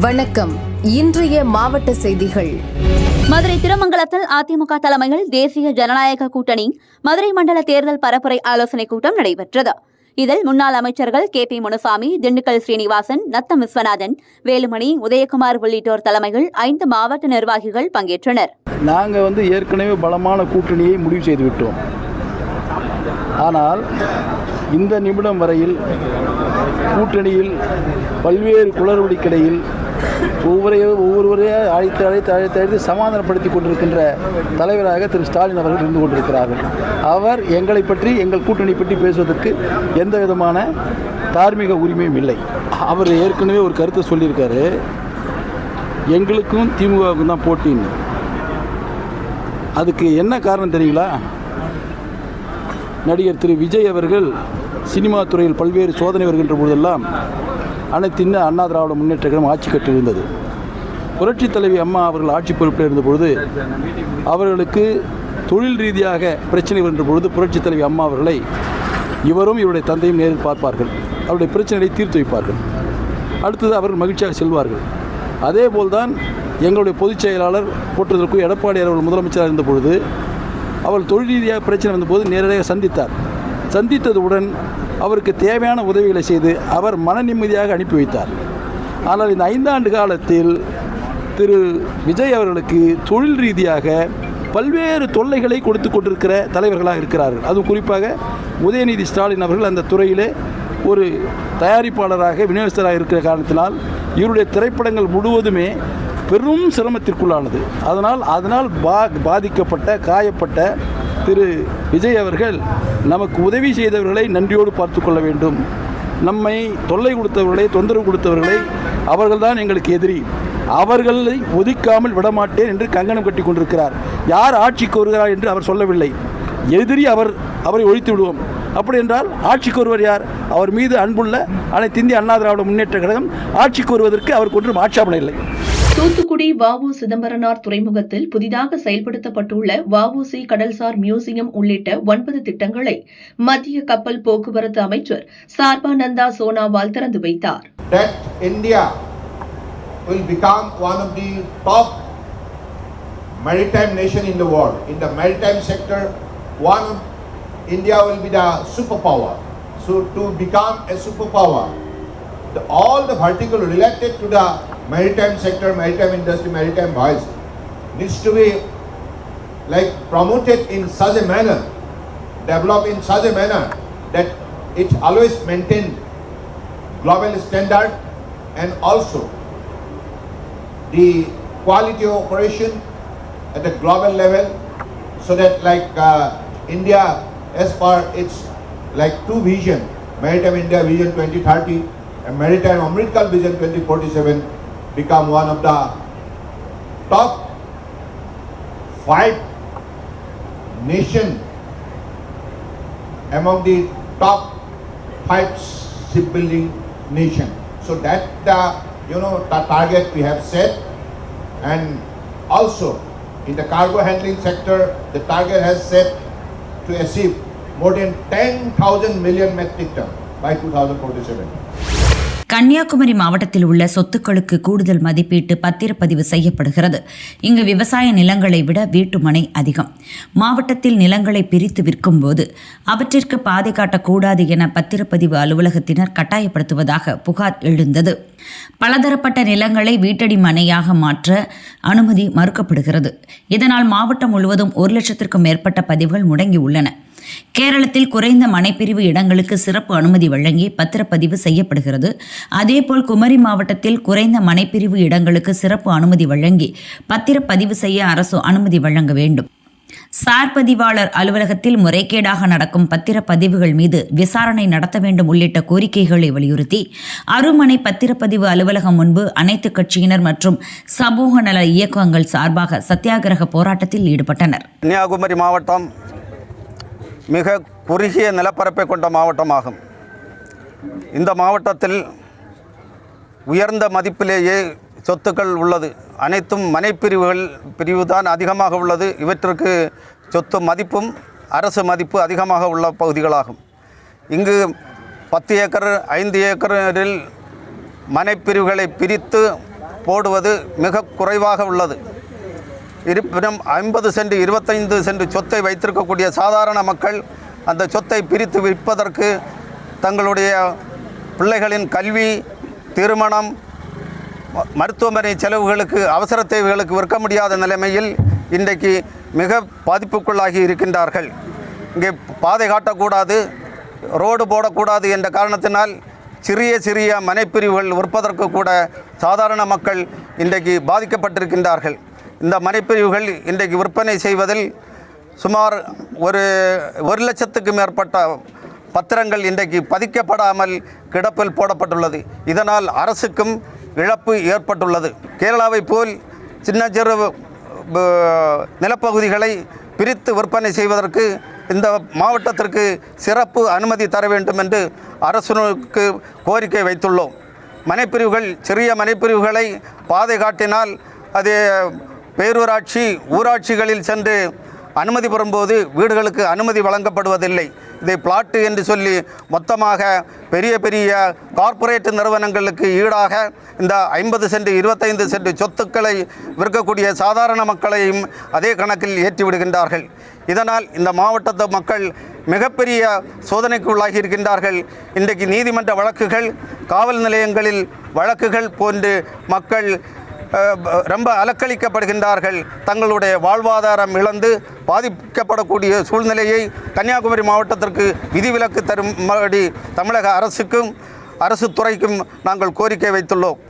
வணக்கம். இன்றைய மாவட்ட செய்திகள். மதுரை திருமங்கலத்தில் அதிமுக தலைமையில் தேசிய ஜனநாயக கூட்டணி மதுரை மண்டல தேர்தல் பரப்புரை ஆலோசனைக் கூட்டம் நடைபெற்றது. இதில் முன்னாள் அமைச்சர்கள் KP முனுசாமி, திண்டுக்கல் ஸ்ரீனிவாசன், நத்தம் விஸ்வநாதன், வேலுமணி, உதயகுமார் உள்ளிட்டோர் தலைமையில் 5 மாவட்ட நிர்வாகிகள் பங்கேற்றனர். நாங்கள் ஏற்கனவே பலமான கூட்டணியை முடிவு செய்துவிட்டோம். ஆனால் இந்த நிமிடம் வரையில் கூட்டணியில் பல்வேறு குளறுபடிக்கிடையில் ஒவ்வொருவரையும் அழைத்து சமாதானப்படுத்தி கொண்டிருக்கின்ற தலைவராக திரு ஸ்டாலின் அவர்கள் இருந்து கொண்டிருக்கிறார்கள். அவர் எங்களை பற்றி, எங்கள் கூட்டணி பற்றி பேசுவதற்கு எந்த விதமான தார்மீக உரிமையும் இல்லை. அவர் ஏற்கனவே ஒரு கருத்தை சொல்லியிருக்காரு, எங்களுக்கும் திமுகவுக்கும் தான் போட்டின்னு. அதுக்கு என்ன காரணம் தெரியுங்களா? நடிகர் திரு விஜய் அவர்கள் சினிமா துறையில் பல்வேறு சோதனை வருகின்ற போதெல்லாம் அனைத்து அண்ணா திராவிட முன்னேற்ற கழகம் ஆட்சி கட்டியிருந்தது. புரட்சித் தலைவி அம்மா அவர்கள் ஆட்சி பொறுப்பில் இருந்தபொழுது அவர்களுக்கு தொழில் ரீதியாக பிரச்சனை வருகின்ற பொழுது புரட்சித் தலைவி அம்மா அவர்களை இவரும் இவருடைய தந்தையும் நேரில் பார்ப்பார்கள், அவருடைய பிரச்சனைகளை தீர்த்து வைப்பார்கள். அடுத்தது அவர்கள் மகிழ்ச்சியாக செல்வார்கள். அதே போல்தான் எங்களுடைய பொதுச் செயலாளர் போற்றுவதற்கு எடப்பாடி அவர்கள் முதலமைச்சராக இருந்த பொழுது அவர் தொழில் ரீதியாக பிரச்சனை வந்தபோது நேரடியாக சந்தித்தார். சந்தித்ததுடன் அவருக்கு தேவையான உதவிகளை செய்து அவர் மன நிம்மதியாக அனுப்பி வைத்தார். ஆனால் இந்த 5 ஆண்டு காலத்தில் திரு விஜய் அவர்களுக்கு தொழில் ரீதியாக பல்வேறு தொல்லைகளை கொடுத்து கொண்டிருக்கிற தலைவர்களாக இருக்கிறார்கள். அதுவும் குறிப்பாக உதயநிதி ஸ்டாலின் அவர்கள் அந்த துறையிலே ஒரு தயாரிப்பாளராக, விநியோகஸ்தராக இருக்கிற காரணத்தினால் இவருடைய திரைப்படங்கள் முழுவதுமே பெரும் சிரமத்திற்குள்ளானது. அதனால் பாதிக்கப்பட்ட, காயப்பட்ட திரு விஜய் அவர்கள் நமக்கு உதவி செய்தவர்களை நன்றியோடு பார்த்து கொள்ள வேண்டும். நம்மை தொல்லை கொடுத்தவர்களை, தொந்தரவு கொடுத்தவர்களை, அவர்கள்தான் எங்களுக்கு எதிரி, அவர்களை ஒதுக்காமல் விடமாட்டேன் என்று கங்கணம் கட்டி கொண்டிருக்கிறார். யார் ஆட்சிக்கு வருகிறார் என்று அவர் சொல்லவில்லை. எதிரி அவரை ஒழித்து விடுவோம். அப்படி என்றால் ஆட்சிக்கு வருவர் யார்? அவர் மீது அன்புள்ள அனைத்து இந்திய அண்ணா திராவிட முன்னேற்ற கழகம் ஆட்சிக்கு வருவதற்கு அவருக்கு ஒன்றும் ஆட்சேபனை இல்லை. தூத்துக்குடி வ.உ. சிதம்பரனார் துறைமுகத்தில் புதிதாக செயல்படுத்தப்பட்டுள்ள வ.உ.சி. கடல்சார் மியூசியம் உள்ளிட்ட 9 திட்டங்களை மத்திய கப்பல் போக்குவரத்து அமைச்சர் சர்பானந்தா சோனாவால் திறந்து வைத்தார். India will become one of the top maritime nation in the world. In the maritime sector, India will be the superpower. So to become a superpower, all the vertical related to the maritime sector, maritime industry, maritime voice needs to be promoted in such a manner, developed in such a manner that it always maintain global standard and also the quality of operation at the global level, so that India, as per its two vision, Maritime India Vision 2030 and Maritime Amritkal Vision 2047, become one of the top 5 nation among the top 5 shipbuilding nation. So that the target we have set. And also in the cargo handling sector, the target has set to achieve more than 10,000 million metric ton by 2047. Kanyakumari மாவட்டத்தில் உள்ள சொத்துக்களுக்கு கூடுதல் மதிப்பீட்டு பத்திரப்பதிவு செய்யப்படுகிறது. இங்கு விவசாய நிலங்களை விட வீட்டுமனை அதிகம். மாவட்டத்தில் நிலங்களை பிரித்து விற்கும் போது அவற்றிற்கு பாதை காட்டக்கூடாது என பத்திரப்பதிவு அலுவலகத்தினர் கட்டாயப்படுத்துவதாக புகார் எழுந்தது. பலதரப்பட்ட நிலங்களை வீட்டடி மனையாக மாற்ற அனுமதி மறுக்கப்படுகிறது. இதனால் மாவட்டம் முழுவதும் 1 லட்சத்திற்கும் மேற்பட்ட பதிவுகள் முடங்கியுள்ளன. கேரளத்தில் குறைந்த மனைப்பிரிவு இடங்களுக்கு சிறப்பு அனுமதி வழங்கி பத்திரப்பதிவு செய்யப்படுகிறது. அதேபோல் குமரி மாவட்டத்தில் குறைந்த மனைப்பிரிவு இடங்களுக்கு சிறப்பு அனுமதி வழங்கி பத்திரப்பதிவு செய்ய அரசு அனுமதி வழங்க வேண்டும். சார் பதிவாளர் அலுவலகத்தில் முறைகேடாக நடக்கும் பத்திரப்பதிவுகள் மீது விசாரணை நடத்த வேண்டும் உள்ளிட்ட கோரிக்கைகளை வலியுறுத்தி அருமனை பத்திரப்பதிவு அலுவலகம் முன்பு அனைத்து கட்சியினர் மற்றும் சமூக நல இயக்கங்கள் சார்பாக சத்தியாகிரக போராட்டத்தில் ஈடுபட்டனர். கன்னியாகுமரி மாவட்டம் மிக குறுகிய நிலப்பரப்பை கொண்ட மாவட்டமாகும். இந்த மாவட்டத்தில் உயர்ந்த மதிப்பிலேயே சொத்துக்கள் உள்ளது. அனைத்தும் பிரிவு தான் அதிகமாக உள்ளது. இவற்றிற்கு சொத்து மதிப்பும் அரசு மதிப்பு அதிகமாக உள்ள பகுதிகளாகும். இங்கு 10 ஏக்கர் 5 ஏக்கரில் மனைப்பிரிவுகளை பிரித்து போடுவது மிக குறைவாக உள்ளது. இருப்பினும் 50 சென்ட் 25 சென்ட் சொத்தை வைத்திருக்கக்கூடிய சாதாரண மக்கள் அந்த சொத்தை பிரித்து விற்பதற்கு தங்களுடைய பிள்ளைகளின் கல்வி, திருமணம், மருத்துவமனை செலவுகளுக்கு, அவசர தேவைகளுக்கு விற்க முடியாத நிலைமையில் இன்றைக்கு மிக பாதிப்புக்குள்ளாகி இருக்கின்றார்கள். இங்கே பாதை காட்டக்கூடாது, ரோடு போடக்கூடாது என்ற காரணத்தினால் சிறிய சிறிய மனைப்பிரிவுகள் விற்பதற்கு கூட சாதாரண மக்கள் இன்றைக்கு பாதிக்கப்பட்டிருக்கின்றார்கள். இந்த மனைப்பிரிவுகள் இன்றைக்கு விற்பனை செய்வதில் சுமார் 1 லட்சத்துக்கு மேற்பட்ட பத்திரங்கள் இன்றைக்கு பதிக்கப்படாமல் கிடப்பில் போடப்பட்டுள்ளது. இதனால் அரசுக்கும் இழப்பு ஏற்பட்டுள்ளது. கேரளாவை போல் சின்ன சிறு நிலப்பகுதிகளை பிரித்து விற்பனை செய்வதற்கு இந்த மாவட்டத்திற்கு சிறப்பு அனுமதி தர வேண்டும் என்று அரசுக்கு கோரிக்கை வைத்துள்ளோம். மனைப்பிரிவுகள், சிறிய மனைப்பிரிவுகளை பாதை காட்டினால் அது பேரூராட்சி, ஊராட்சிகளில் சென்று அனுமதி பெறும்போது வீடுகளுக்கு அனுமதி வழங்கப்படுவதில்லை. இதை பிளாட்டு என்று சொல்லி மொத்தமாக பெரிய பெரிய கார்ப்பரேட் நிறுவனங்களுக்கு ஈடாக இந்த 50 சென்ட் 25 சென்ட் சொத்துக்களை விற்கக்கூடிய சாதாரண மக்களையும் அதே கணக்கில் ஏற்றிவிடுகின்றார்கள். இதனால் இந்த மாவட்டத்து மக்கள் மிகப்பெரிய சோதனைக்கு உள்ளாகி இருக்கின்றார்கள். இன்றைக்கு நீதிமன்ற வழக்குகள், காவல் நிலையங்களில் வழக்குகள் போன்று மக்கள் ரொம்ப அலக்களிக்கப்படுகின்றார்கள். தங்களுடைய வாழ்வாதாரம் இழந்து பாதிக்கப்படக்கூடிய சூழ்நிலையை கன்னியாகுமரி மாவட்டத்திற்கு விதிவிலக்கு தரும்படி தமிழக அரசுக்கும் அரசு துறைக்கும் நாங்கள் கோரிக்கை வைத்துள்ளோம்.